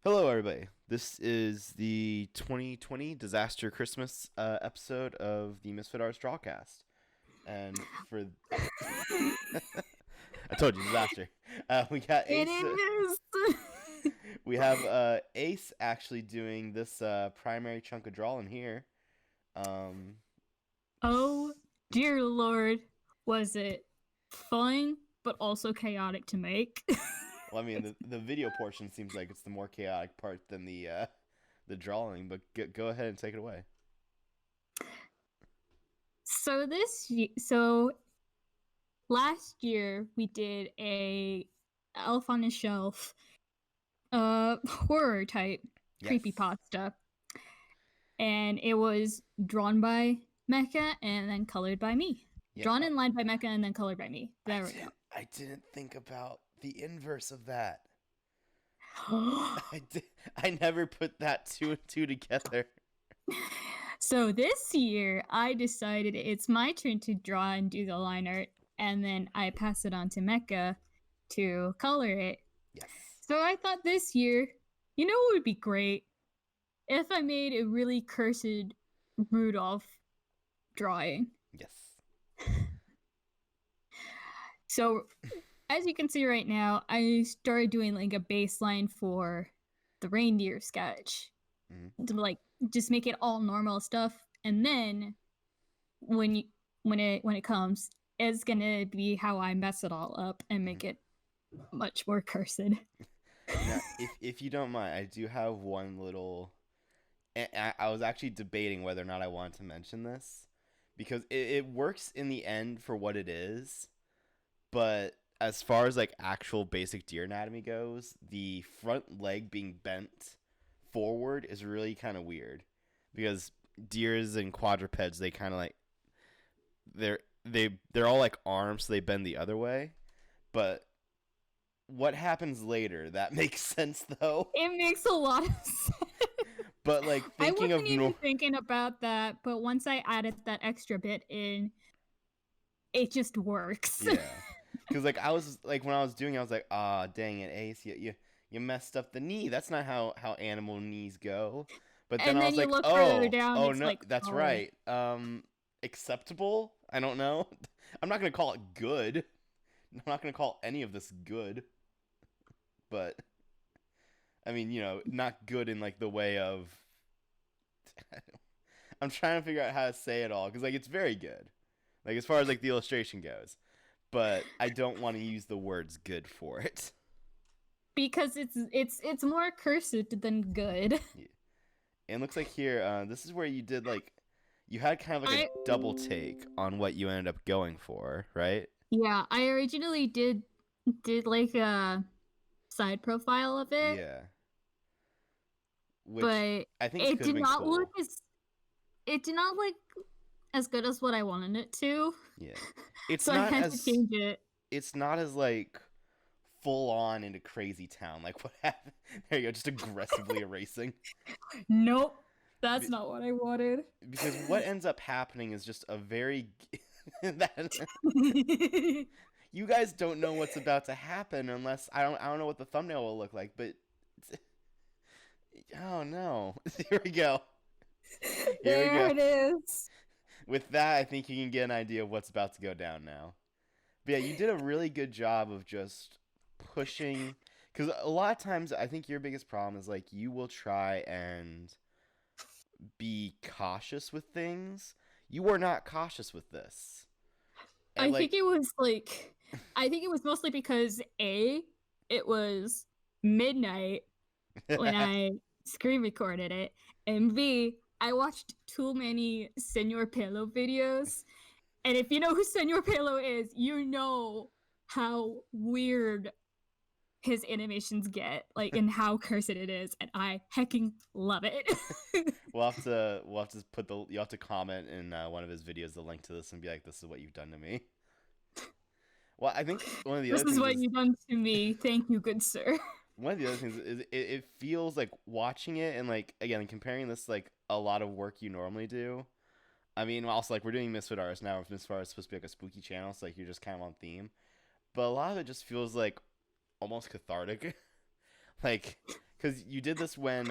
Hello, everybody. This is the 2020 Disaster Christmas episode of the Misfit Drawcast. And for I told you, disaster. We got It Ace. is. We have Ace actually doing this primary chunk of drawing here. Oh dear Lord, was it fun but also chaotic to make? Well, I mean, the video portion seems like it's the more chaotic part than the drawing. But go ahead and take it away. So last year we did a Elf on a Shelf horror type Yes. creepypasta. And it was drawn by Mecha and then colored by me. Yeah. Drawn and lined by Mecha and then colored by me. There we go. I didn't think about the inverse of that. I never put that two and two together. So this year, I decided it's my turn to draw and do the line art, and then I pass it on to Mecha to color it. Yes. So I thought this year, you know what would be great? If I made a really cursed Rudolph drawing. Yes. So, as you can see right now, I started doing like a baseline for the reindeer sketch. To like just make it all normal stuff, and then when it comes, it's gonna be how I mess it all up and make it much more cursed. Now, if you don't mind, I do have one little. I was actually debating whether or not I wanted to mention this because it works in the end for what it is, but as far as like actual basic deer anatomy goes, the front leg being bent forward is really kind of weird because deers and quadrupeds, they kind of like they're all like arms, so they bend the other way. But what happens later, that makes sense though. It makes a lot of sense. But like thinking I wasn't even thinking about that, but once I added that extra bit in, it just works. Yeah, because like I was like when I was doing it, I was like, ah, dang it, Ace, you messed up the knee. That's not how animal knees go. But then I was like, oh no, like, that's right. Acceptable? I don't know. I'm not gonna call it good. I'm not gonna call any of this good. But I mean, not good in like the way of. I'm trying to figure out how to say it all because like it's very good, like as far as like the illustration goes, but I don't want to use the words good for it because it's more cursed than good. Yeah. And it looks like here, this is where you did like you had kind of like a double take on what you ended up going for, right? Yeah, I originally did like a side profile of it. Yeah. Which but I think it did not cool. look as good as what I wanted it to. Yeah. It's so not I had to change it. It's not as like full on into crazy town. Like what happened? There you go, just aggressively erasing. Nope. That's not what I wanted. Because what ends up happening is just a very you guys don't know what's about to happen unless I don't know what the thumbnail will look like, but oh no. Here we go. There it is. With that, I think you can get an idea of what's about to go down now. But yeah, you did a really good job of just pushing, because a lot of times I think your biggest problem is like you will try and be cautious with things. You were not cautious with this. And I think it was mostly because it was midnight when I screen recorded it, and B, I watched too many Senor PELO videos, and if you know who Senor PELO is, you know how weird his animations get, like, and how cursed it is, and I hecking love it. We'll have to put you have to comment in one of his videos the link to this and be like, this is what you've done to me. Well, I think one of the other things this is what you've done to me. Thank you, good sir. One of the other things is it feels like watching it and like again comparing this like a lot of work you normally do. I mean, also like we're doing Misfit Artists now. Misfit Artists is supposed to be like a spooky channel, so like you're just kind of on theme. But a lot of it just feels like almost cathartic. Like because you did this when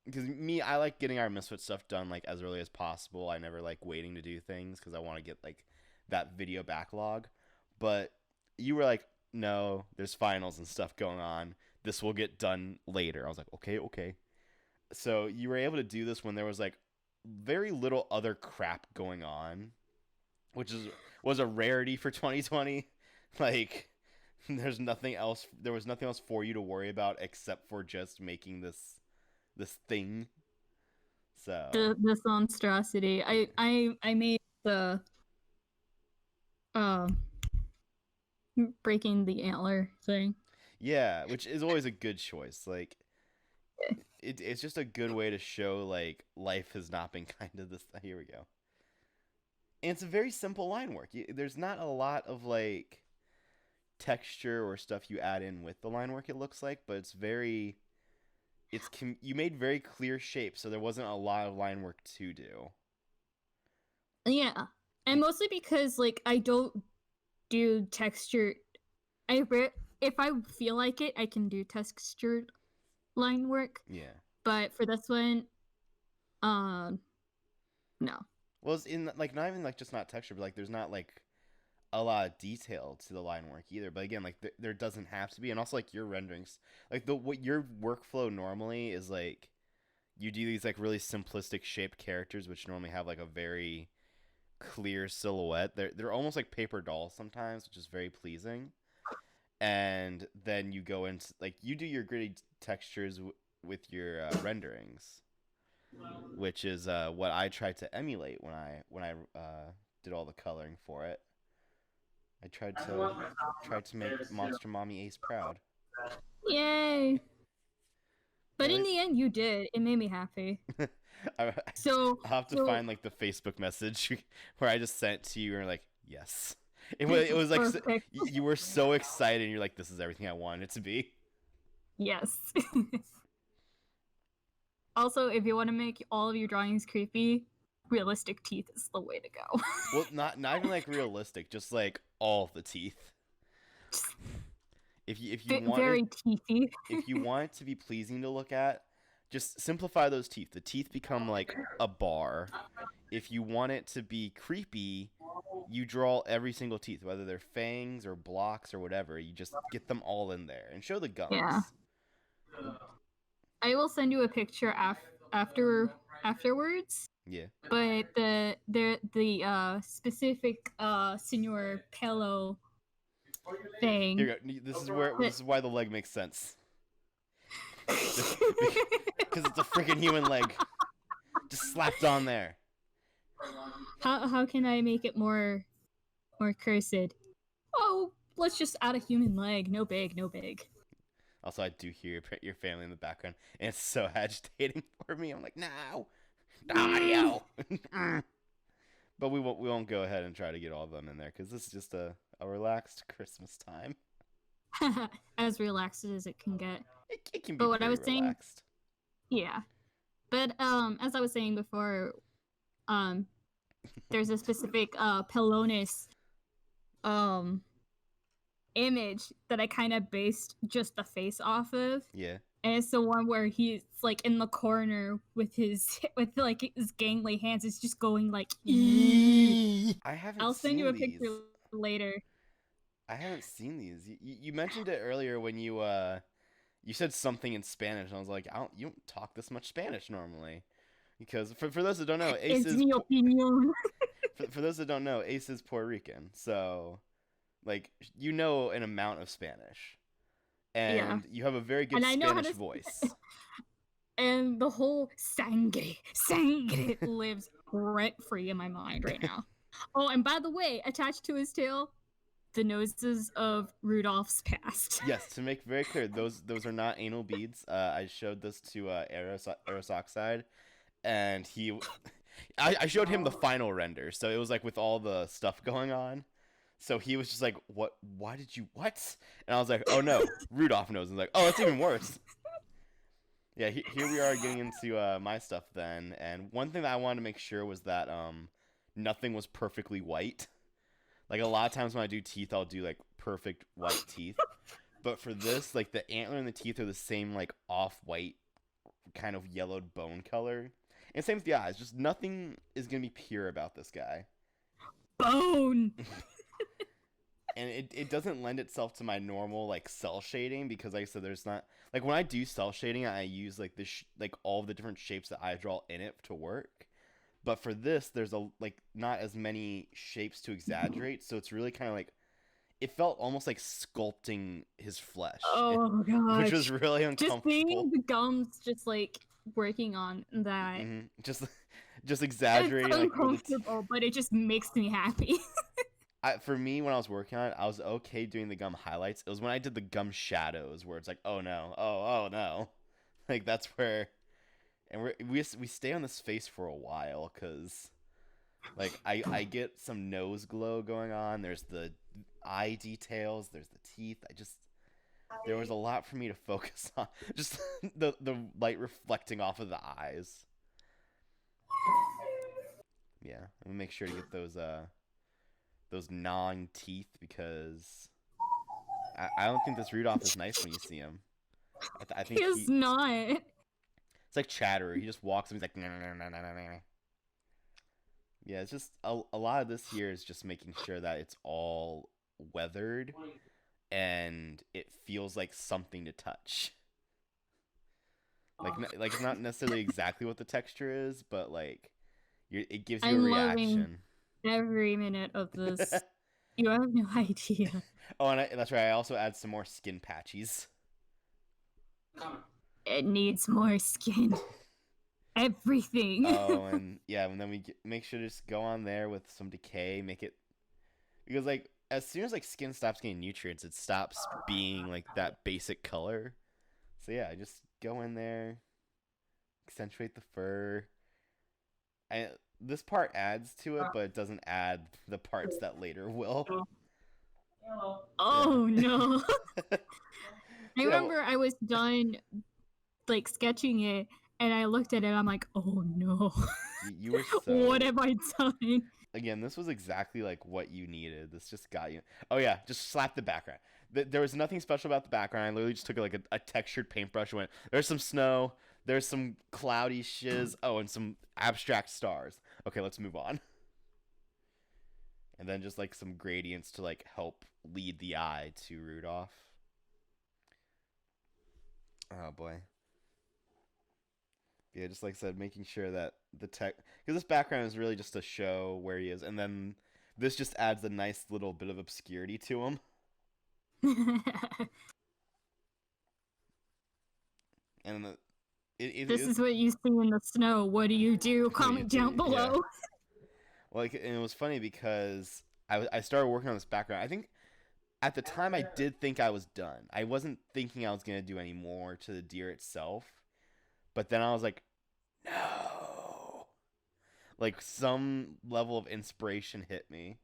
because me, I like getting our Misfit stuff done like as early as possible. I never like waiting to do things because I want to get like that video backlog. But you were like, no, there's finals and stuff going on. This will get done later. I was like, okay, okay. So you were able to do this when there was like very little other crap going on, which was a rarity for 2020. Like there was nothing else for you to worry about except for just making this thing. So this monstrosity. I made the uh breaking the antler thing. yeah, which is always a good choice. Like it's just a good way to show like life has not been kind to this. Here we go. And it's a very simple line work. There's not a lot of like texture or stuff you add in with the line work. It looks like, but you made very clear shapes, so there wasn't a lot of line work to do. Yeah, and mostly because like I don't do texture. If I feel like it, I can do textured line work. Yeah. But for this one, no. Well, it's in like not even like just not texture, but like there's not like a lot of detail to the line work either. But again, like there doesn't have to be, and also like your renderings, like what your workflow normally is like, you do these like really simplistic shaped characters, which normally have like a very clear silhouette. They're almost like paper dolls sometimes, which is very pleasing. And then you go into like you do your gritty textures with your renderings, which is what I tried to emulate when I did all the coloring for it. I tried to make Monster Mommy Ace proud. Yay! But in the end, you did. It made me happy. I'll have to find like the Facebook message where I just sent to you and like, yes. It was like you were so excited and you're like, this is everything I wanted it to be. Yes. Also, if you want to make all of your drawings creepy, realistic teeth is the way to go. Well, not even like realistic, just like all of the teeth. If you want very teethy. If you want it to be pleasing to look at, just simplify those teeth. The teeth become like a bar. If you want it to be creepy, you draw every single teeth, whether they're fangs or blocks or whatever. You just get them all in there and show the gums. Yeah. I will send you a picture afterwards. Yeah. But the specific Senor PELO thing. Here you go. This is why the leg makes sense. Because it's a freaking human leg, just slapped on there. How can I make it more cursed? Oh, let's just add a human leg. No big. Also, I do hear your family in the background, and it's so agitating for me. I'm like, no, Dario. But we won't go ahead and try to get all of them in there because this is just a relaxed Christmas time. As relaxed as it can get. It can be. But what I was relaxed. saying, yeah. But as I was saying before, there's a specific Pelonis image that I kind of based just the face off of. Yeah. And it's the one where he's like in the corner with his gangly hands. It's just going like. I'll send you a picture later. I haven't seen these. You mentioned it earlier when you said something in Spanish, and I was like, you don't talk this much Spanish normally, because for those that don't know, Ace is mi opinion. for those that don't know, Ace is Puerto Rican, so like you know an amount of Spanish, and you have a very good Spanish voice. And the whole sangre lives rent free in my mind right now. Oh, and by the way, attached to his tail, the noses of Rudolph's past. Yes, to make very clear, those are not anal beads. I showed this to Eros Oxide, and I showed him the final render, so it was like with all the stuff going on. So he was just like, "What? Why did you what?" And I was like, "Oh no, Rudolph knows." And like, "Oh, that's even worse." Yeah, here we are getting into my stuff then, and one thing that I wanted to make sure was that nothing was perfectly white. Like a lot of times when I do teeth, I'll do like perfect white teeth, But for this, like the antler and the teeth are the same like off-white kind of yellowed bone color. And same with the eyes. Just nothing is gonna be pure about this guy. Bone. And it doesn't lend itself to my normal like cell shading because like I said, there's not like when I do cell shading, I use like this like all of the different shapes that I draw in it to work. But for this, there's a like not as many shapes to exaggerate, so it's really kind of like it felt almost like sculpting his flesh, Oh which was gosh. really Just uncomfortable. seeing the gums just like working on that. Just just It's exaggerating like where uncomfortable, but it just makes me happy. for me when I was working on it, I was okay doing the gum highlights. It was when I did the gum shadows where it's like, oh no, oh no, like that's where, and we stay on this face for a while because like I get some nose glow going on. There's the eye details. There's the teeth. There was a lot for me to focus on. Just the light reflecting off of the eyes. Yeah, I'm gonna make sure to get those gnawing teeth because I don't think this Rudolph is nice when you see him. I think He is not. it's like Chatterer. He just walks and he's like nah, nah, nah, nah, nah, nah. Yeah, it's just a lot of this here is just making sure that it's all weathered and it feels like something to touch. Like it's not necessarily exactly what the texture is, but like it gives you a I'm loving reaction. every minute of this. You have no idea. Oh, and that's right. I also add some more skin patches. It needs more skin. Everything. Oh, and yeah, and then make sure to just go on there with some decay, make it because like as soon as like skin stops getting nutrients, it stops being like that basic color. So yeah, just go in there, accentuate the fur. This part adds to it, but it doesn't add the parts that later will. Oh Yeah. no. I So, yeah, well, remember I was done like sketching it and I looked at it, I'm like, oh no. you were What so have I done? again. This was exactly like what you needed. This just got you. Oh yeah, just slap the background. There was nothing special about the background. I literally just took like a textured paintbrush and went. There's some snow. There's some cloudy shiz. Oh, and some abstract stars. Okay, let's move on. And then just like some gradients to like help lead the eye to Rudolph. Oh boy. Yeah, just like I said, making sure that the tech because this background is really just to show where he is, and then this just adds a nice little bit of obscurity to him. And This is what you see in the snow. What do you do? what you Comment down do, yeah. below. Well, like, and it was funny because I started working on this background. I think at the time I did think I was done. I wasn't thinking I was gonna do any more to the deer itself, but then I was like, no. Like some level of inspiration hit me.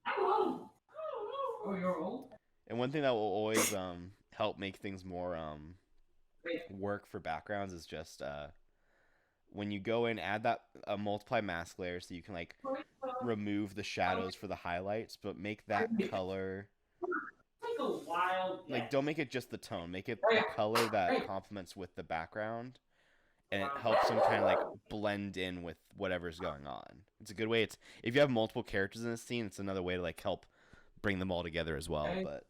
Oh, you're old? And one thing that will always help make things more work for backgrounds is just when you go in, add that multiply mask layer so you can like remove the shadows for the highlights, but make that color Take a wild like don't make it just the tone, make it a color that complements with the background, and it helps them kind of like blend in with whatever's going on. It's a good way. It's if you have multiple characters in a scene, it's another way to like help bring them all together as well. But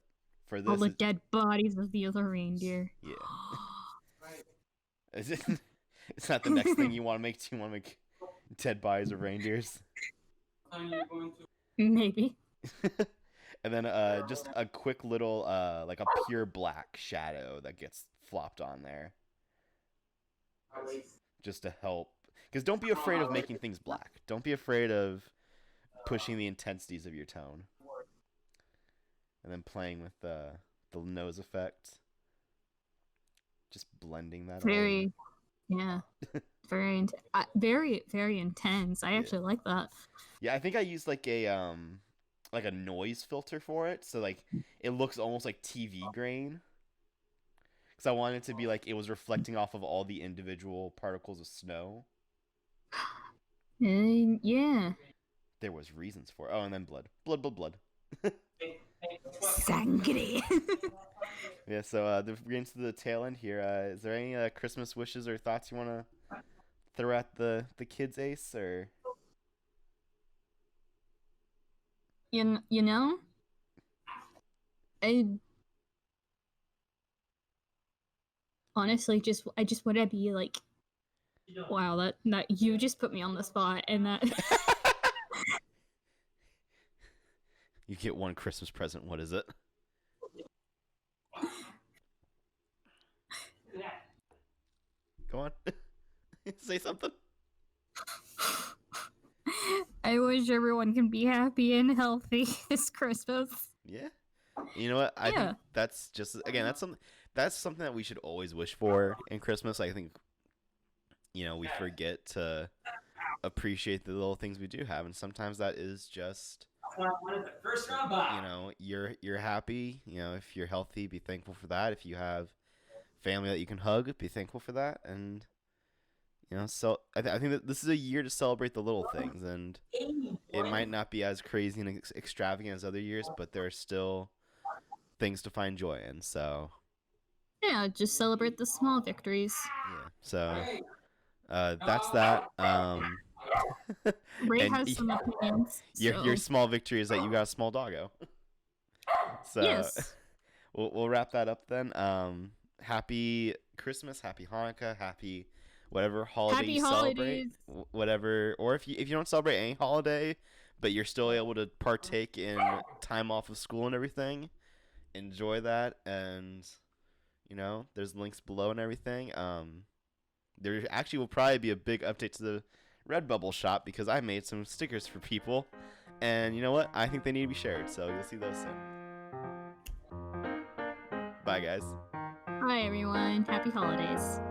for All this, the dead bodies of the other reindeer. yeah. It's not the next thing you want to make. Do you want to make dead bodies of reindeers? Maybe. And then just a quick little like a pure black shadow that gets flopped on there. Just to help. Because don't be afraid of making things black. Don't be afraid of pushing the intensities of your tone. And then playing with the nose effect. Just blending that Very, yeah. Very, very intense. I actually like that. Yeah, I think I used like a noise filter for it, so like it looks almost like TV grain. Because I wanted it to be like it was reflecting off of all the individual particles of snow. Yeah. There was reasons for it. Oh, and then blood. Sangre. Yeah, so we're getting to the tail end here. Is there any Christmas wishes or thoughts you want to throw at the kids, Ace? Or you know, I honestly I just want to be like, wow, that you just put me on the spot, and that you get one Christmas present. What is it? Go on, say something. I wish everyone can be happy and healthy this Christmas. Yeah. You know what? I think that's just again that's something that we should always wish for in Christmas. I think we forget to appreciate the little things we do have, and sometimes that is just you're happy. If you're healthy, be thankful for that. If you have family that you can hug, be thankful for that. And so I think that this is a year to celebrate the little things, and it might not be as crazy and extravagant as other years, but there are still things to find joy in. So yeah, just celebrate the small victories. yeah, so that's that. Ray And has some opinions. your small victory is that you got a small doggo. So yes. we'll wrap that up then. Happy Christmas, happy Hanukkah, happy whatever holiday Happy you holidays. celebrate, whatever. Or if you don't celebrate any holiday, but you're still able to partake in time off of school and everything, enjoy that. And there's links below and everything. There actually will probably be a big update to the Redbubble shop because I made some stickers for people, and you know what? I think they need to be shared, so you'll see those soon. Bye, guys. Bye, everyone. Happy holidays.